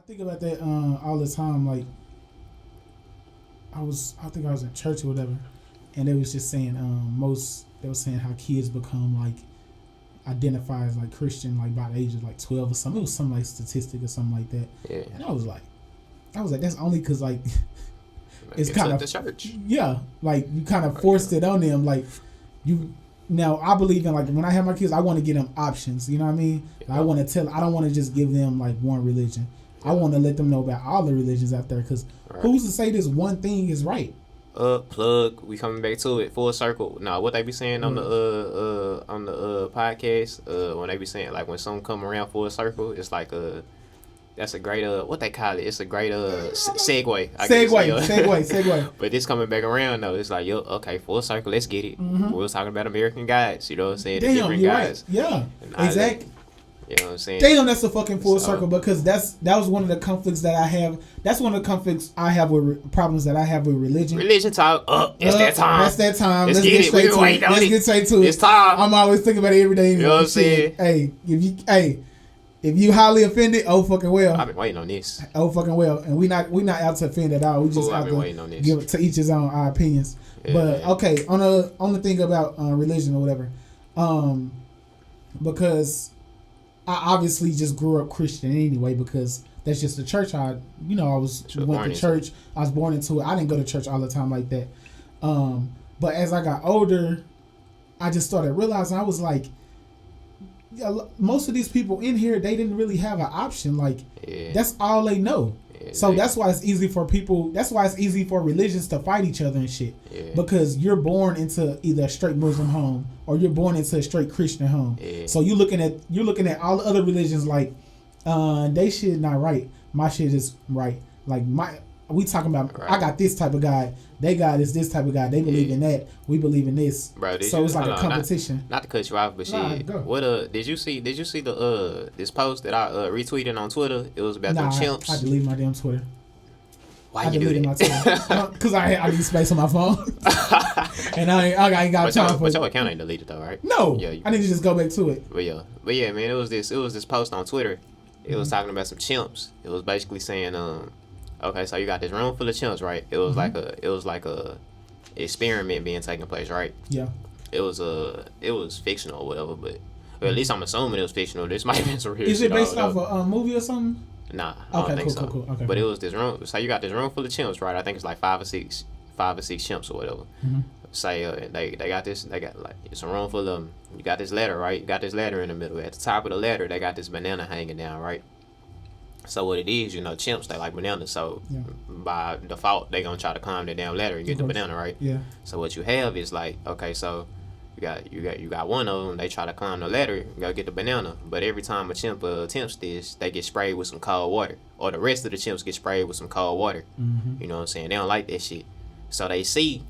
think about that all the time. Like I think I was in church or whatever, and they was just saying they was saying how kids become like identify as like Christian like by the age of like 12 or something. It was some like statistic or something like that. Yeah. And I was like that's only because like it's It's kind of the church. yeah, like you kind of forced it on them. Like you now, I believe in like when I have my kids, I want to give them options. You know what I mean? Yeah. I want to I don't want to just give them like one religion. I want to let them know about all the religions out there because who's to say this one thing is right? Plug. We coming back to it full circle. Now, what they be saying on the podcast, when they be saying like when something come around full circle, it's like that's a great what they call it. It's a great segue. Segue. But this coming back around though, it's like okay, full circle. Let's get it. Mm-hmm. We was talking about American guys. You know what I'm saying? Damn, the different you're guys. right. Yeah, And exactly. You know what I'm saying? Damn, that's a fucking full circle because that was one of the conflicts that I have. That's one of the conflicts I have with problems that I have with religion. Religion talk. It's that time. That's that time. Let's get get straight it. to it. Let's get straight to it. It's time. I'm always thinking about it every day. Anyway. You know what I'm saying? If you highly offended, oh fucking well. I've been waiting on this. Oh fucking well. And we not out to offend at all. We just out to give it to each his own our opinions. Yeah, but yeah. okay, on the thing about religion or whatever, because I obviously just grew up Christian anyway because that's just the church I went to church. I was born into it. I didn't go to church all the time like that. But as I got older, I just started realizing I was like, yeah, most of these people in here, they didn't really have an option. Like, that's all they know. Yeah, so that's why it's easy for people. That's why it's easy for religions to fight each other and shit. Yeah. Because you're born into either a straight Muslim home or you're born into a straight Christian home. Yeah. So you're looking at all the other religions like, they shit not right. My shit is right. Like we talking about. Right. I got this type of God. They God is this type of God. They believe in that. We believe in this. Bro, so it's like a competition. Not to cut you off, but shit. What did you see the this post that I retweeted on Twitter? It was about them chimps. I deleted my damn Twitter. Why you do that? Because I need space on my phone, and I ain't got time for it. But your account ain't deleted though, right? No. Yeah, I need to just go back to it. But yeah, man, it was this post on Twitter. It was talking about some chimps. It was basically saying okay, so you got this room full of chimps, right? It was like a experiment being taken place, right? Yeah. It was fictional or whatever, but at least I'm assuming it was fictional. This might have been some real shit. Is it based off a movie or something? Nah, I don't think so. Cool. Okay, but it was this room. So you got this room full of chimps, right? I think it's like five or six chimps or whatever. Mm-hmm. Say they got like it's a room full of them. You got this ladder, right? You got this ladder in the middle. At the top of the ladder, they got this banana hanging down, right? So what it is, chimps, they like bananas. So by default, they gonna try to climb that damn ladder and get the banana, right? Yeah. So what you have is like, okay, so you got one of them. They try to climb the ladder, go get the banana. But every time a chimp attempts this, they get sprayed with some cold water, or the rest of the chimps get sprayed with some cold water. Mm-hmm. You know what I'm saying? They don't like that shit. So they see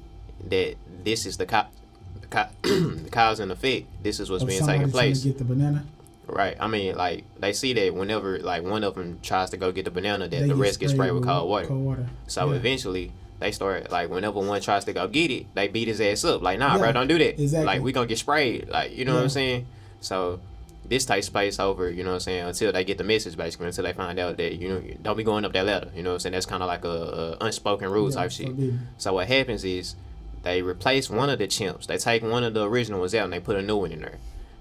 that this is the cause and effect. This is what's being taking place. To get the banana. Right. I mean, like, they see that whenever, like, one of them tries to go get the banana, that the rest get sprayed with cold water. So eventually, they start, like, whenever one tries to go get it, they beat his ass up. Like, nah, bro, don't do that. Exactly. Like, we gonna get sprayed. Like, you know what I'm saying? So this takes place over, you know what I'm saying, until they get the message, basically, until they find out that, don't be going up that ladder. You know what I'm saying? That's kind of like a unspoken rule type shit. So what happens is, they replace one of the chimps. They take one of the original ones out and they put a new one in there.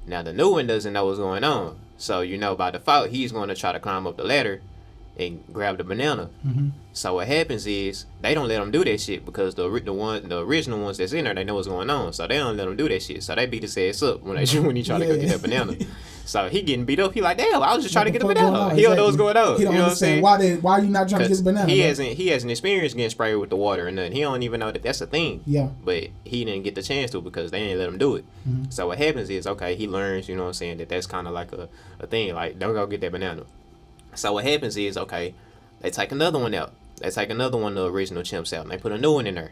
Now, the new one doesn't know what's going on. So, by default, he's going to try to climb up the ladder and grab the banana. Mm-hmm. So, what happens is, they don't let him do that shit because the original ones that's in there, they know what's going on. So, they don't let him do that shit. So, they beat his ass up when he try to go get that banana. So, he getting beat up. He like, damn, I was just trying to get the banana. He don't know what's going on. He don't understand why are you not trying to get the banana? He hasn't experienced getting sprayed with the water and nothing. He don't even know that that's a thing. Yeah. But he didn't get the chance to because they didn't let him do it. Mm-hmm. So what happens is, okay, he learns, you know what I'm saying, that's kind of like a thing. Like, don't go get that banana. So what happens is, okay, they take another one out. They take another one of the original chimps out and they put a new one in there.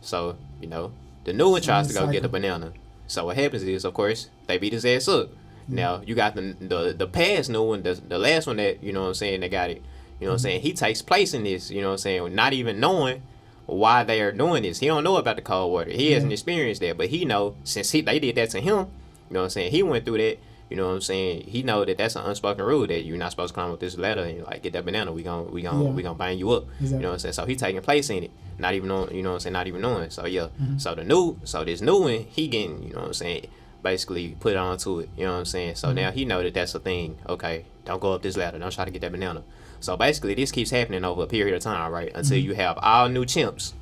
So, the new one tries to go get the banana. So what happens is, of course, they beat his ass up. Now, you got the past new one, the last one that, you know what I'm saying, they got it. You know what I'm saying? He takes place in this, you know what I'm saying, not even knowing why they are doing this. He don't know about the cold water. He hasn't experienced that, but he know, since they did that to him, you know what I'm saying, he went through that, You know what I'm saying? He know that that's an unspoken rule that you're not supposed to climb up this ladder and like get that banana. We gonna bind you up. Exactly. You know what I'm saying? So he taking place in it, not even knowing. You know what I'm saying? Not even knowing. So yeah. Mm-hmm. So this new one, he getting. You know what I'm saying? Basically put onto it. You know what I'm saying? So now he know that that's a thing. Okay, don't go up this ladder. Don't try to get that banana. So basically, this keeps happening over a period of time, right? Until you have all new chimps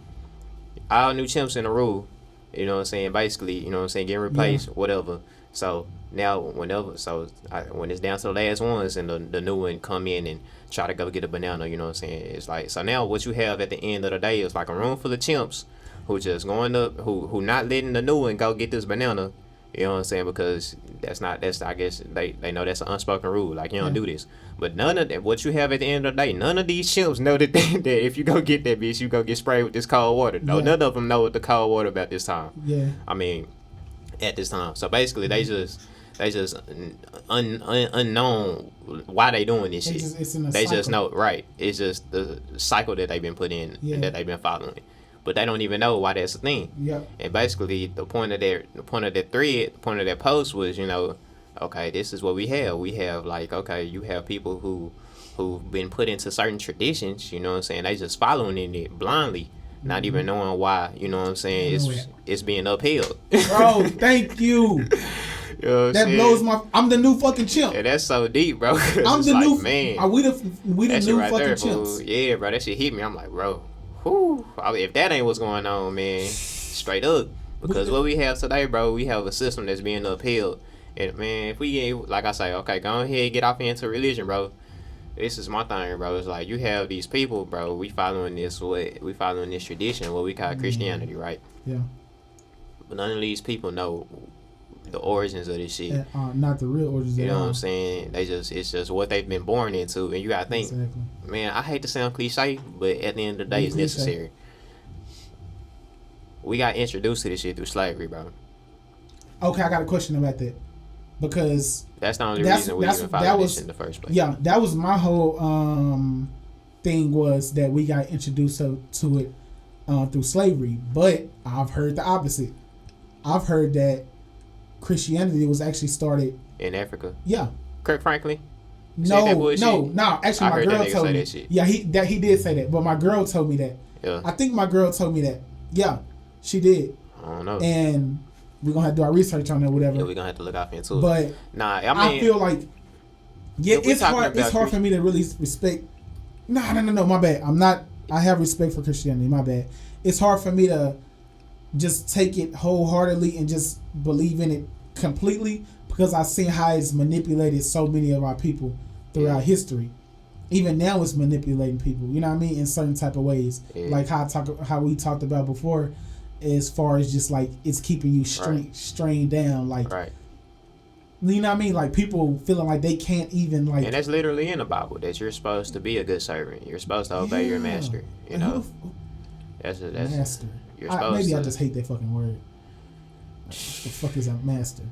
in the rule. You know what I'm saying? Basically, you know what I'm saying? Getting replaced, whatever. So now, when it's down to the last ones and the new one come in and try to go get a banana, you know what I'm saying? It's like, so now what you have at the end of the day is like a room full of chimps who just going up, who not letting the new one go get this banana. You know what I'm saying? Because I guess they know that's an unspoken rule. Like, you don't do this. But none of that, what you have at the end of the day, none of these chimps know that if you go get that bitch, you go get sprayed with this cold water. No, none of them know what the cold water about this time. Yeah. I mean, at this time. So basically, they just unknown why they doing this shit. They just know, right. It's just the cycle that they've been put in and that they've been following. But they don't even know why that's a thing. Yeah. And basically, the point of that post was, you know, okay, this is what we have. We have like, okay, you have people who've been put into certain traditions. You know what I'm saying? They just following it blindly, not even knowing why. You know what I'm saying? It's being upheld. Bro, thank you. You know that blows my. I'm the new fucking chimp. Yeah, that's so deep, bro. I'm the new man. We the new right fucking there, chimps. Yeah, bro, that shit hit me. I'm like, bro. Whew, if that ain't what's going on, man, straight up. Because what we have today, bro, we have a system that's being upheld. And, man, if we get, like I say, okay, go ahead, get off into religion, bro. This is my thing, bro. It's like, you have these people, bro, we following this tradition, what we call Christianity, right? Yeah. But none of these people know the origins of this shit. Not the real origins. You know what I'm saying? It's just what they've been born into, and you gotta think, man. I hate to sound cliche, but at the end of the day, it's necessary. We got introduced to this shit through slavery, bro. Okay, I got a question about that because that's the only reason we even followed this in the first place. Yeah, that was my whole thing, was that we got introduced to it through slavery. But I've heard the opposite. I've heard that Christianity was actually started in Africa. Yeah. Kirk Franklin? No. Actually, my girl told me. Yeah, he did say that, but my girl told me that. Yeah. I think my girl told me that. Yeah, she did. I don't know. And we're gonna have to do our research on it, whatever. Yeah, we're gonna have to look out into it. But I feel like it's hard. It's hard for me to really respect. No, my bad. I have respect for Christianity. My bad. It's hard for me to just take it wholeheartedly and just believe in it completely, because I've seen how it's manipulated so many of our people throughout history. Even now, it's manipulating people. You know what I mean? In certain type of ways, like how we talked about before, as far as just like it's keeping you strained down, like. Right. You know what I mean? Like people feeling like they can't even like. And that's literally in the Bible that you're supposed to be a good servant. You're supposed to obey your master. You know. That's master. You're supposed I just hate that fucking word. The fuck is a master?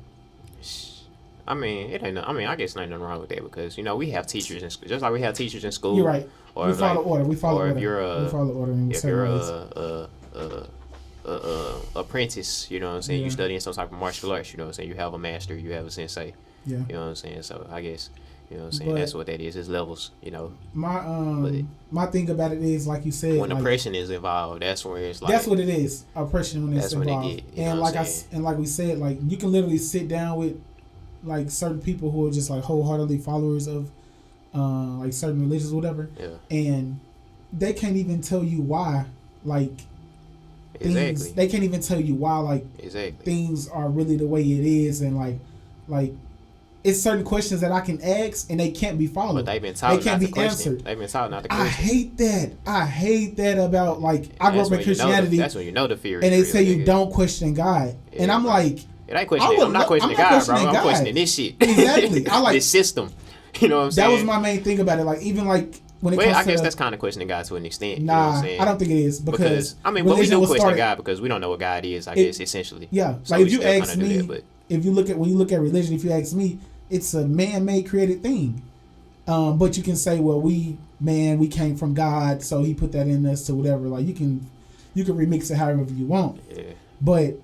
I mean, I guess nothing wrong with that, because we have teachers in school, just like we have teachers in school. You're right. Or we follow order. We follow order. If you're a apprentice, you know what I'm saying. You studying some type of martial arts. You know what I'm saying. You have a master. You have a sensei. Yeah. You know what I'm saying. So I guess what I'm saying. That's what that is. It's levels. My thing about it is, like you said, when oppression is involved, that's where it's like. That's what it is. Oppression when it's involved. When it get, and like we said, like you can literally sit down with like certain people who are just like wholeheartedly followers of like certain religions or whatever. Yeah. And they can't even tell you why, like. Things, they can't even tell you why, like things are really the way it is, and like it's certain questions that I can ask and they can't be followed. But they've been taught they can't be answered. They've been taught not to question. I hate that about like I grew up in Christianity. That's when you know the fear. And they say you don't question God, and I'm like, it ain't questioning. I'm not questioning God, bro. I'm questioning this shit. Exactly. I like this system. You know what I'm saying? That was my main thing about it. Like even like. I guess that's kind of questioning God to an extent. Nah, you know what I'm saying? I don't think it is because but we do question God because we don't know what God is. I guess essentially. Yeah, so like if you ask me, when you look at religion, if you ask me, it's a man-made created thing. But you can say, well, we came from God, so He put that in us to whatever. Like you can remix it however you want. Yeah. But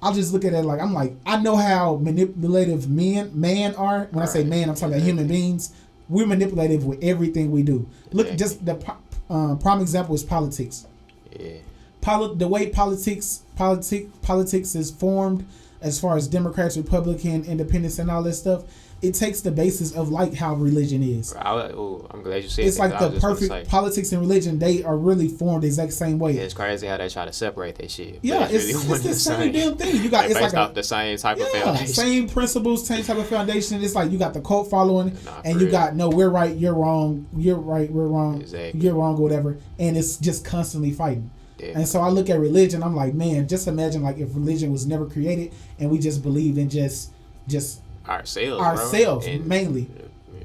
I'll just look at it like I'm like I know how manipulative man are. When I say man, I'm talking about human beings. We're manipulative with everything we do. Look, just the prime example is politics. Yeah. The way politics is formed, as far as Democrats, Republican, Independents, and all that stuff. It takes the basis of like how religion is. I'm glad you said it's that. It's like the perfect politics and religion. They are really formed the exact same way. Yeah, it's crazy how they try to separate that shit. Yeah, it's the same damn thing. You got it's based like off the same type of foundation. Same principles, same type of foundation. It's like you got the cult following, and you got no, we're right, you're wrong, you're right, we're wrong, you're wrong, or whatever, and it's just constantly fighting. Yeah. And so I look at religion. I'm like, man, just imagine like if religion was never created and we just believed in just ourselves mainly.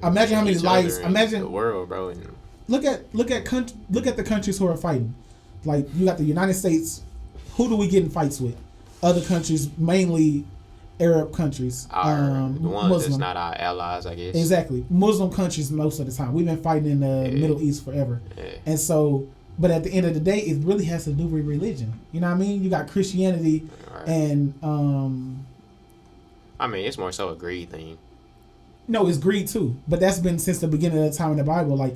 Imagine how many lives. Imagine the world, bro. And look at the countries who are fighting. Like you got the United States. Who do we get in fights with? Other countries, mainly Arab countries. The ones Muslim. That's not our allies, I guess. Exactly, Muslim countries most of the time. We've been fighting in the Middle East forever, and so. But at the end of the day, it really has to do with religion. You know what I mean? You got Christianity and I mean, it's more so a greed thing. No, it's greed too. But that's been since the beginning of the time in the Bible. Like,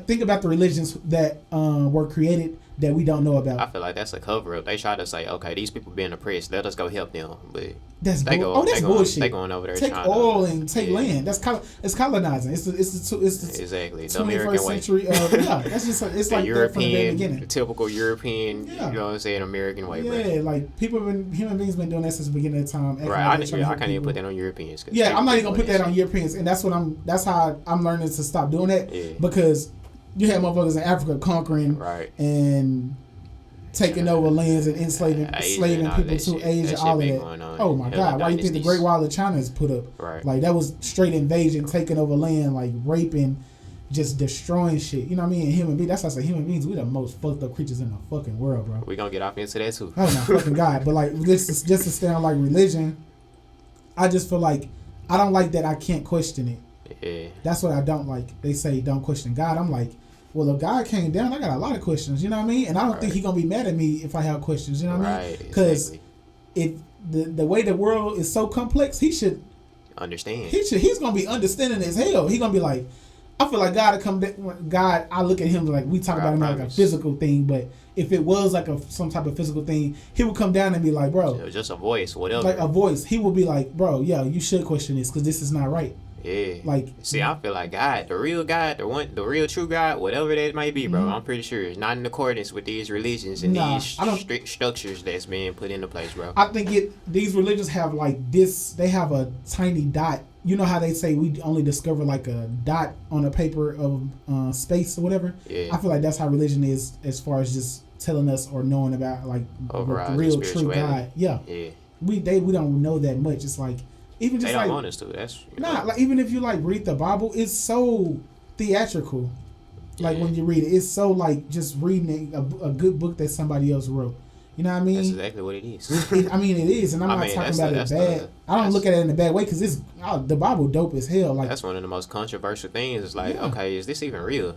think about the religions that were created that we don't know about. I feel like that's a cover up. They try to say, okay, these people being oppressed, let us go help them. But that's bullshit. They going over there take oil and take land. That's it's colonizing. It's exactly the 21st century. That's just it's like that from the very beginning. The typical European, you know what I'm saying, American way. Yeah, like human beings been doing that since the beginning of time. Right, I can't even put that on Europeans. Yeah, I'm not even gonna put that on Europeans, and that's how I'm learning to stop doing that because. You had motherfuckers in Africa conquering and taking over lands and enslaving people to Asia, all of that. Oh my God! Why you think the Great Wall of China is put up? Right. Like that was straight invasion, taking over land, like raping, just destroying shit. You know what I mean? And human beings. That's why I say human beings. We the most fucked up creatures in the fucking world, bro. We gonna get off into that too. Oh my fucking God! But like just to stay on like religion, I just feel like I don't like that I can't question it. Yeah. That's what I don't like. They say don't question God. I'm like, well, if God came down, I got a lot of questions. You know what I mean? And I don't think He's gonna be mad at me if I have questions. You know what I mean? Because if the way the world is so complex, He should understand. He's gonna be understanding as hell. He's gonna be like, I feel like God to come down. God, I look at Him like we talk about Him like a physical thing, but if it was like some type of physical thing, He would come down and be like, bro, just a voice, whatever. Like a voice. He would be like, bro, yeah, you should question this because this is not right. Yeah. Like, see, I feel like God, the real God, the real true God, whatever that might be, bro. I'm pretty sure it's not in accordance with these religions and these strict structures that's being put into place, bro. I think these religions have like this. They have a tiny dot. You know how they say we only discover like a dot on a paper of space or whatever. Yeah. I feel like that's how religion is as far as just telling us or knowing about like the real true God. Yeah. Yeah. We don't know that much. It's like. Even just they don't like, want us to. That's like even if you like read the Bible, it's so theatrical. Like when you read it, it's so like just reading a good book that somebody else wrote. You know what I mean? That's exactly what it is. I mean, it is, and I'm not talking about it bad. I don't look at it in a bad way because it's the Bible dope as hell. Like that's one of the most controversial things. It's like, okay, is this even real?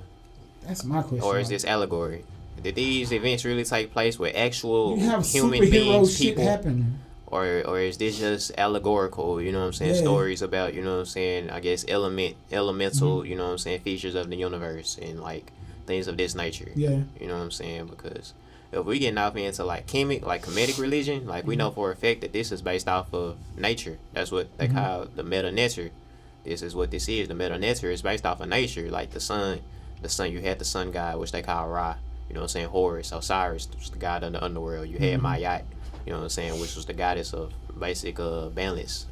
That's my question. Or is this allegory? Did these events really take place with actual human beings, people? Happening. Or is this just allegorical, you know what I'm saying, stories about, you know what I'm saying, I guess elemental, you know what I'm saying, features of the universe and like things of this nature. Yeah. You know what I'm saying? Because if we get off into like comedic religion, like we know for a fact that this is based off of nature. That's what they call the meta nature. This is what this is. The meta nature is based off of nature, like the sun, you had the sun god, which they call Ra, you know what I'm saying, Horus, Osiris, was the god of the underworld. You had Mayat, you know what I'm saying, which was the goddess of basic balance,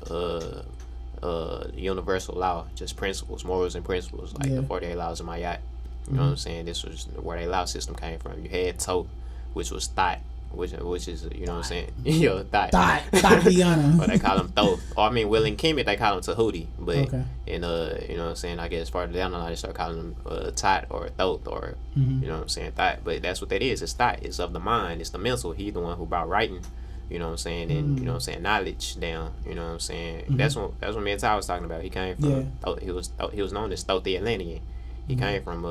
universal law, just principles, morals and principles, like the 48 laws of Mayat. You know what I'm saying? This was where their law system came from. You had Thoth, which was Thought, which is, you know what I'm saying? Thotiana. But they call him Thoth. Or I mean, Will and Kemet, they call him Tahuti. But in you know what I'm saying, I guess farther down the line they start calling him Tot or Thoth or you know what I'm saying, Thought. But that's what that is. It's Thought. It's of the mind. It's the mental. He's the one who brought writing, you know what I'm saying, and you know what I'm saying, knowledge down. You know what I'm saying. That's what me and Ty was talking about. He came from he was known as Thoth the Atlantean. He came from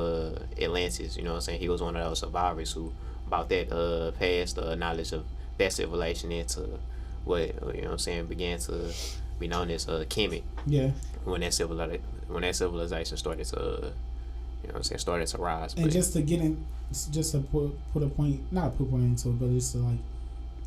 Atlantis. You know what I'm saying. He was one of those survivors who about that passed knowledge of that civilization into what you know what I'm saying began to be known as Kemet. Yeah. When that civilization started to you know what I'm saying started to rise. And just to get in, just to put a point, not put point into it, but just to like,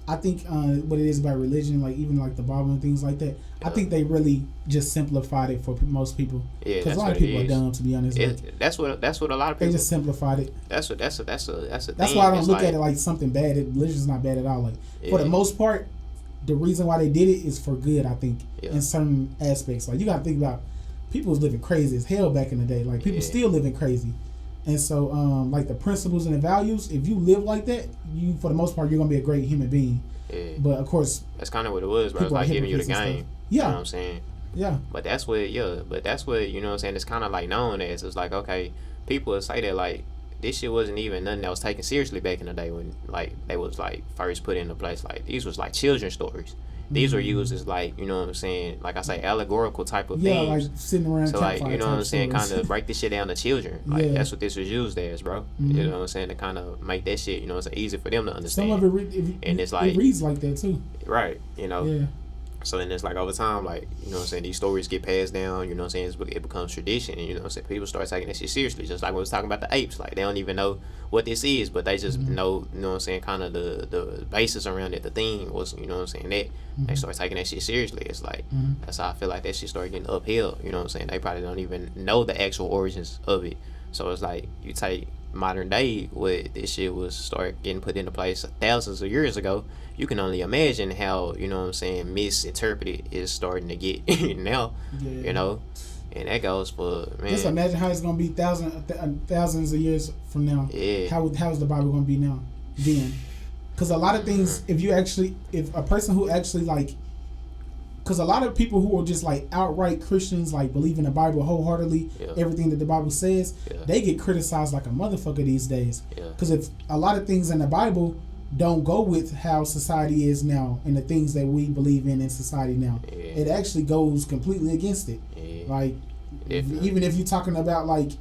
I think what it is about religion, like even like the Bible and things like that, I think they really just simplified it for most people. Yeah, because a lot of people are dumb, to be honest. That's what a lot of people. They just simplified it. That's a That's thing. why I don't look at it like something bad. Religion's not bad at all. Like for the most part, the reason why they did it is for good. I think in certain aspects. Like you got to think about people was living crazy as hell back in the day. Like people still living crazy. And so, like the principles and the values, if you live like that, you for the most part you're gonna be a great human being. Yeah. But of course, that's kind of what it was, bro. It's like giving you the game. Yeah. You know what I'm saying? Yeah. But that's what, you know what I'm saying. It's kind of like known as. It's like, okay, people will say that like this shit wasn't even nothing that was taken seriously back in the day when like they was like first put into place. Like these was like children's stories. These were used as like, you know what I'm saying, like I say, allegorical type of things. Yeah, like sitting around. So like, you know what I'm saying, kind of break this shit down to children. Like that's what this was used as, bro. You know what I'm saying, to kind of make that shit, you know what I'm saying, easy for them to understand. Some of it, and it's like it reads like that too. Right, you know. Yeah. So then it's like over time, like, you know what I'm saying, these stories get passed down, you know what I'm saying, it becomes tradition, and you know what I'm saying, people start taking that shit seriously, just like when we was talking about the apes, like, they don't even know what this is, but they just know, you know what I'm saying, kind of the basis around it, the theme was, you know what I'm saying, that they start taking that shit seriously. It's like, that's how I feel like that shit started getting uphill, you know what I'm saying, they probably don't even know the actual origins of it. So it's like, you take modern day, where this shit was start getting put into place thousands of years ago, you can only imagine how, you know what I'm saying, misinterpreted is starting to get now, you know, and that goes for, man. Just imagine how it's going to be thousands of years from now. Yeah. How's the Bible going to be now, then? Because a lot of things, if a person who actually like, because a lot of people who are just like outright Christians, like believe in the Bible wholeheartedly, everything that the Bible says, they get criticized like a motherfucker these days. Because if a lot of things in the Bible don't go with how society is now and the things that we believe in society now, it actually goes completely against it. Like, even if you're talking about like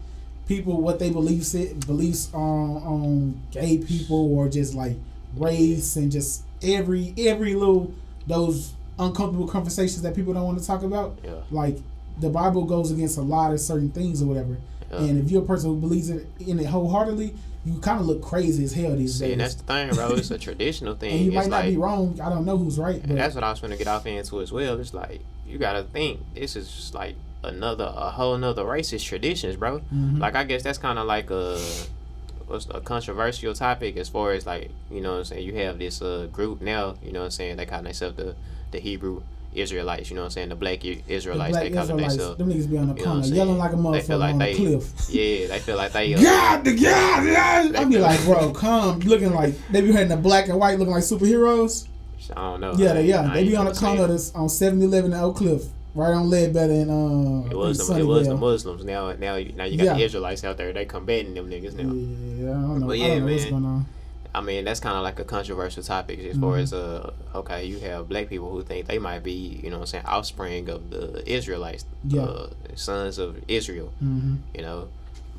people, what they beliefs on gay people or just like race and just every little those uncomfortable conversations that people don't want to talk about. Like the Bible goes against a lot of certain things or whatever. And if you're a person who believes in it wholeheartedly, you kind of look crazy as hell these days. And that's the thing, bro. It's a traditional thing. And you might not be wrong. I don't know who's right. And that's what I was going to get off into as well. It's like, you got to think, this is just like a whole nother racist traditions, bro. Like, I guess that's kind of like a controversial topic as far as like, you know what I'm saying, you have this group now, you know what I'm saying, they call themselves the Hebrew Israelites, you know what I'm saying, the black Israelites, they call themselves. Them niggas be on the corner yelling like a motherfucker on the cliff. Yeah, they feel like they God. I be like, bro, come, looking like they be having the black and white looking like superheroes. I don't know. Yeah, they be on the corner on 7-Eleven in Oak Cliff, right on Ledbetter and it was the Muslims. Now you got the Israelites out there. They combating them niggas now. Yeah, I don't know. But I don't know what's going on. I mean, that's kind of like a controversial topic as far as okay, you have black people who think they might be, you know what I'm saying, offspring of the Israelites, sons of Israel, you know.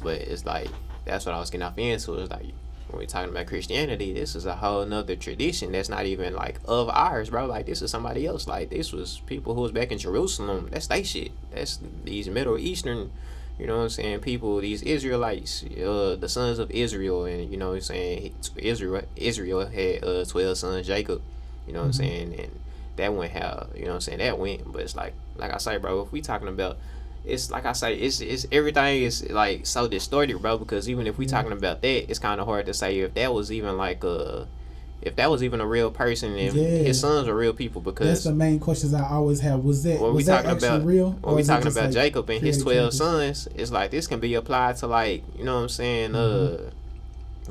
But it's like, that's what I was getting off into. It's like, when we're talking about Christianity, this is a whole nother tradition that's not even like of ours, bro. Like, this is somebody else. Like, this was people who was back in Jerusalem. That's they shit. That's these Middle Eastern, you know what I'm saying, people, these Israelites, the sons of Israel. And you know what I'm saying, Israel had 12 sons, Jacob, you know what I'm saying, and that went how, you know what I'm saying, that went. But it's like I say, bro, if we talking about, it's like I say, it's everything is like so distorted, bro, because even if we talking about that, it's kind of hard to say if that was even like a real person and his sons are real people, because that's the main questions I always have. Was that actually real? When we talking about Jacob and his 12 sons, it's like this can be applied to, like, you know what I'm saying,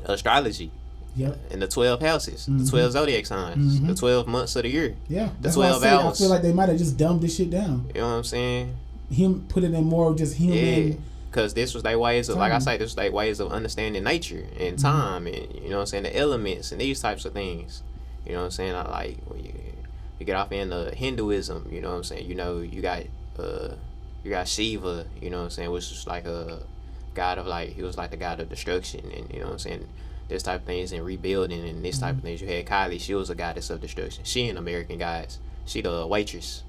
astrology. Yep. And the 12 houses, the 12 zodiac signs, the 12 months of the year. Yeah. The 12 hours. I feel like they might have just dumbed this shit down. You know what I'm saying? Him put it in more of just human. Yeah. Because this was their ways of, like I say, this was their ways of understanding nature and time and, you know what I'm saying, the elements and these types of things. You know what I'm saying? I like when you get off into Hinduism, you know what I'm saying? You know, you got Shiva, you know what I'm saying, which is like a god of, like, he was like the god of destruction, and you know what I'm saying, this type of things and rebuilding and this type of things. You had Kylie, she was a goddess of destruction. She in American Gods. She the waitress,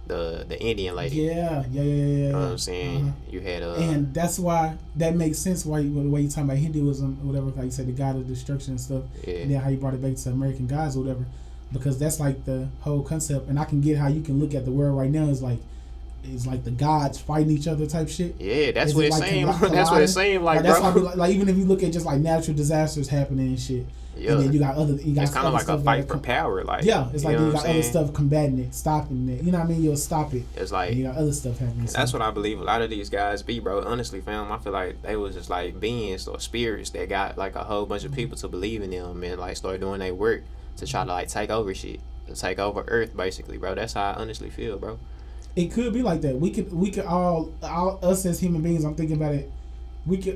the Indian lady. Yeah. You know what I'm saying? You had and that's why that makes sense why the way you talking about Hinduism or whatever, like you said, the god of destruction and stuff. Yeah. And then how you brought it back to American Gods or whatever, because that's like the whole concept. And I can get how you can look at the world right now as like. It's like the gods fighting each other type shit. Yeah, that's Is what it it like seemed. colliding? That's what it seemed like, that's bro. why like even if you look at just like natural disasters happening and shit, Yeah. and then you got It's kind of like a fight for power, like it's like you got other stuff combating it, stopping it. You know what I mean? You'll stop it. It's like and you got other stuff happening. That's what I believe a lot of these guys be, bro. Honestly, fam, I feel like they was just like beings or spirits that got like a whole bunch of people to believe in them and like start doing their work to try to like take over shit, to take over Earth, basically, bro. That's how I honestly feel, bro. It could be like that. We could all us as human beings. I'm thinking about it.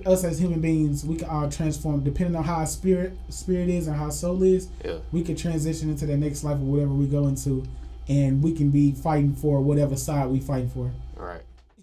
Us as human beings, we could all transform depending on how our spirit is and how our soul is. Yeah. We could transition into the next life or whatever we go into, and we can be fighting for whatever side we fighting for.